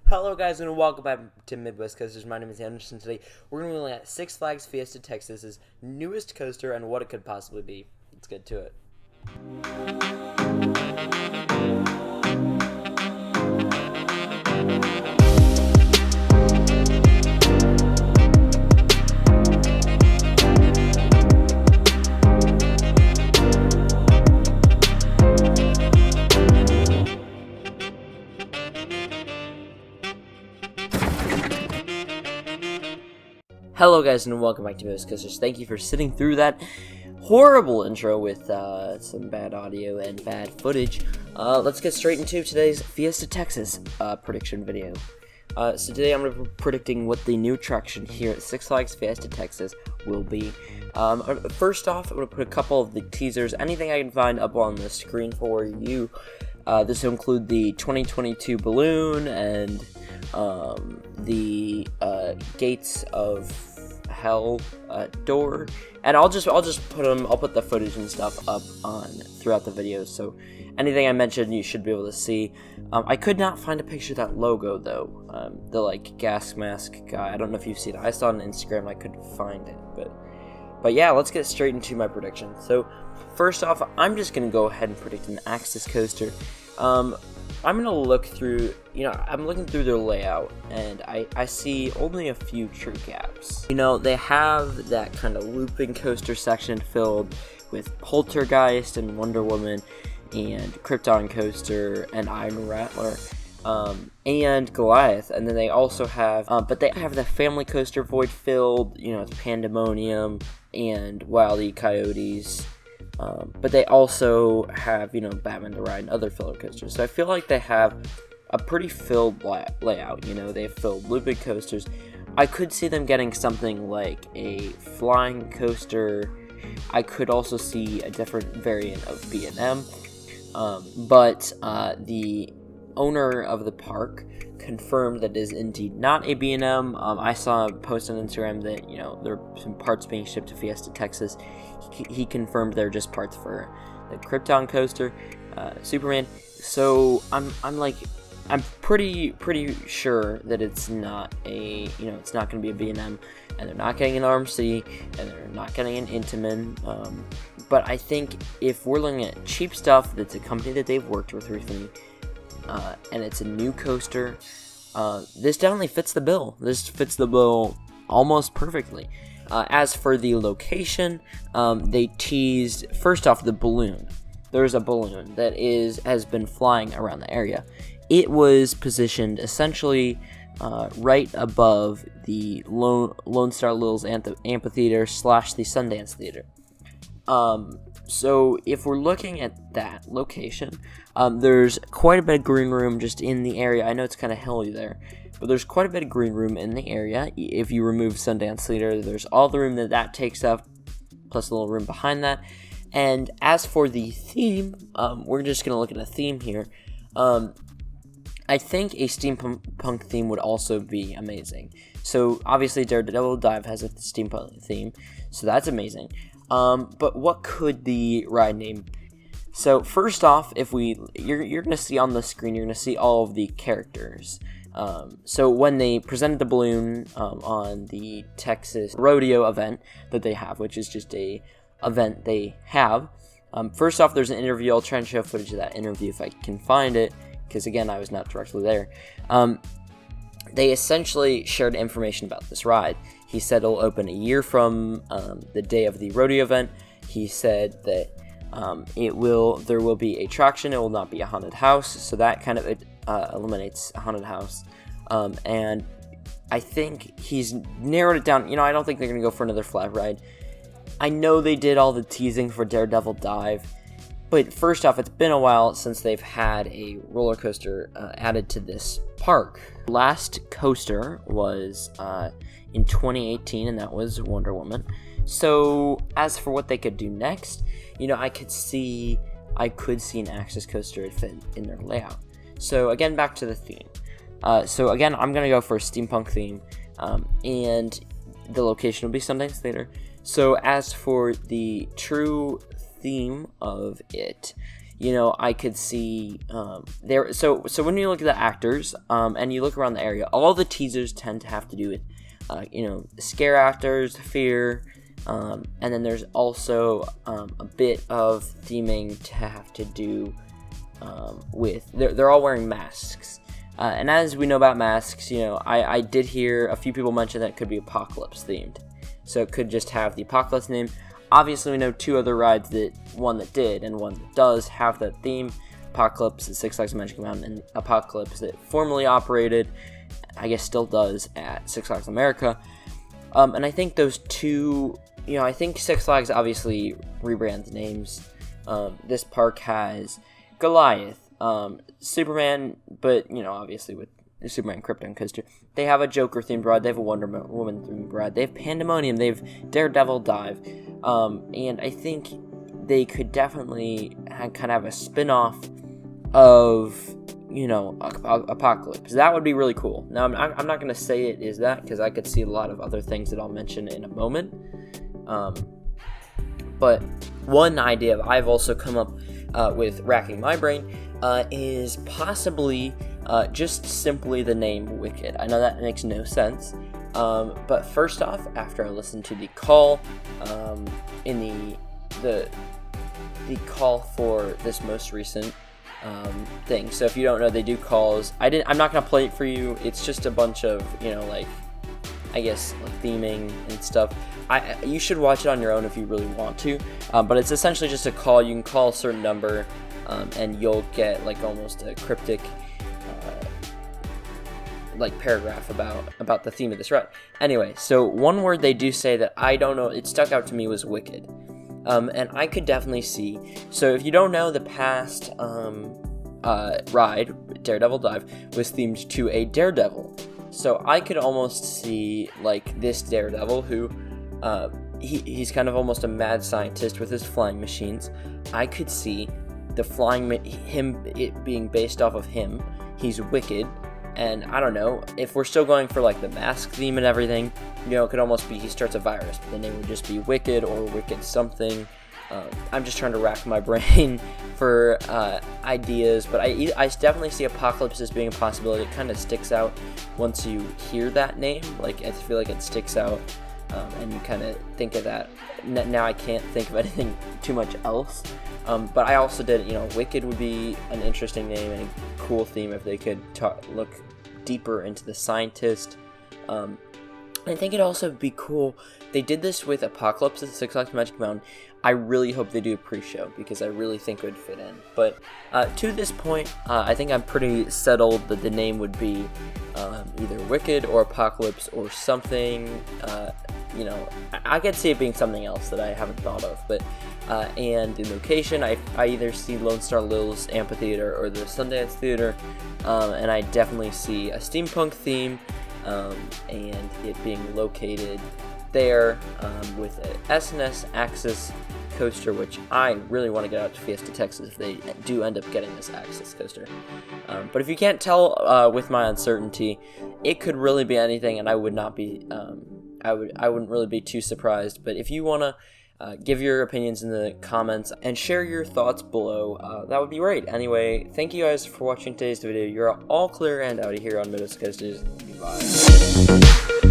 Hello guys and welcome back to Midwest Coasters. My name is Anderson. Today we're going to be looking at Six Flags Fiesta Texas' newest coaster and what it could possibly be. Let's get to it. Hello guys and welcome back to Midwest Coasters. Thank you for sitting through that horrible intro with some bad audio and bad footage. Let's get straight into today's Fiesta Texas prediction video. So today I'm going to be predicting what the new attraction here at Six Flags Fiesta Texas will be. First off, I'm going to put a couple of the teasers, anything I can find up on the screen for you. This will include the 2022 balloon and the Gates of Hell door, and I'll just put the footage and stuff up on throughout the videos, so anything I mentioned you should be able to see. I could not find a picture of that logo though, the like gas mask guy. I don't know if you've seen it. I saw it on Instagram, I couldn't find it, but yeah, let's get straight into my prediction. So first off, I'm just gonna go ahead and predict an Axis coaster. I'm going to look through, I'm looking through their layout, and I see only a few true gaps. They have that kind of looping coaster section filled with Poltergeist and Wonder Woman and Krypton Coaster and Iron Rattler and Goliath. And then they also have, but they have the Family Coaster void filled, it's Pandemonium and Wile E. Coyotes. But they also have, Batman the Ride and other filler coasters. So I feel like they have a pretty filled layout. They have filled looping coasters. I could see them getting something like a flying coaster. I could also see a different variant of B&M. But the owner of the park confirmed that it is indeed not a B&M. I saw a post on Instagram that, there are some parts being shipped to Fiesta Texas. He confirmed they're just parts for the Krypton coaster, Superman. So I'm pretty sure that it's not a, it's not going to be a B&M, and they're not getting an RMC, and they're not getting an Intamin. But I think if we're looking at cheap stuff, that's a company that they've worked with recently, and it's a new coaster, this definitely fits the bill. This fits the bill almost perfectly. As for the location, they teased, first off, the balloon. There's a balloon that has been flying around the area. It was positioned essentially right above the Lone Star Lil's amphitheater / the Sundance Theater. So if we're looking at that location, there's quite a bit of green room just in the area. I know it's kind of hilly there, but there's quite a bit of green room in the area. If you remove Sundance Theater, there's all the room that takes up, plus a little room behind that. And as for the theme, we're just going to look at a theme here. I think a steampunk theme would also be amazing. So obviously Daredevil Dive has a steampunk theme, so that's amazing. But what could the ride name be? So first off, you're going to see on the screen, you're going to see all of the characters. So when they presented the balloon on the Texas Rodeo event that they have, which is just a event they have, first off, there's an interview. I'll try and show footage of that interview if I can find it, because again, I was not directly there. They essentially shared information about this ride. He said it'll open a year from the day of the rodeo event. He said that there will be a attraction. It will not be a haunted house, so that kind of eliminates a haunted house. And I think he's narrowed it down. I don't think they're going to go for another flat ride. I know they did all the teasing for Daredevil Dive, but first off, it's been a while since they've had a roller coaster added to this park. Last coaster was in 2018, and that was Wonder Woman. So as for what they could do next, I could see an Axis coaster fit in their layout. So again, back to the theme. So again, I'm gonna go for a steampunk theme, and the location will be Sundance Theater. So as for the true theme of it, I could see there. So when you look at the actors, and you look around the area, all the teasers tend to have to do with, scare actors, fear, and then there's also a bit of theming to have to do with. They're all wearing masks, and as we know about masks, I did hear a few people mention that it could be apocalypse themed, so it could just have the apocalypse name. Obviously, we know two other rides, one that did and one that does have that theme. Apocalypse at Six Flags Magic Mountain, and Apocalypse that formerly operated, I guess still does, at Six Flags America. And I think those two, I think Six Flags obviously rebrands names. This park has Goliath, Superman, but, obviously with the Superman Krypton coaster. They have a Joker-themed ride, they have a Wonder Woman-themed ride, they have Pandemonium, they have Daredevil Dive, and I think they could definitely kind of have a spin-off of, Apocalypse. That would be really cool. Now, I'm not going to say it is that, because I could see a lot of other things that I'll mention in a moment, but one idea I've also come up with, racking my brain, is possibly just simply the name Wicked. I know that makes no sense, but first off, after I listened to the call in the call for this most recent thing. So if you don't know, they do calls. I'm not gonna play it for you. It's just a bunch of I guess theming and stuff. You should watch it on your own if you really want to. But it's essentially just a call. You can call a certain number, and you'll get almost a cryptic paragraph about the theme of this ride. Anyway, so one word they do say that I don't know, it stuck out to me, was wicked. And I could definitely see. So if you don't know, the past ride, Daredevil Dive, was themed to a daredevil. So I could almost see this daredevil who he's kind of almost a mad scientist with his flying machines. I could see it being based off of him. He's wicked. And I don't know, if we're still going for the mask theme and everything, it could almost be he starts a virus, but the name would just be Wicked or Wicked something. I'm just trying to rack my brain for ideas, but I definitely see Apocalypse as being a possibility. It kind of sticks out once you hear that name. I feel like it sticks out, and you kind of think of that. Now I can't think of anything too much else. But I also did, Wicked would be an interesting name and a cool theme if they could look deeper into the scientist. I think it'd also be cool. They did this with Apocalypse at Six Flags Magic Mountain. I really hope they do a pre-show because I really think it would fit in. But to this point, I think I'm pretty settled that the name would be either Wicked or Apocalypse or something. I could see it being something else that I haven't thought of. But and the location, I either see Lone Star Lil's Amphitheater or the Sundance Theater, and I definitely see a steampunk theme, and it being located there with an S&S Axis coaster, which I really want to get out to Fiesta Texas if they do end up getting this Axis coaster. But if you can't tell with my uncertainty, it could really be anything, and I would not be. I wouldn't really be too surprised. But if you want to give your opinions in the comments and share your thoughts below, that would be great. Anyway, thank you guys for watching today's video. You're all clear and out of here on Middle Coasters. Bye.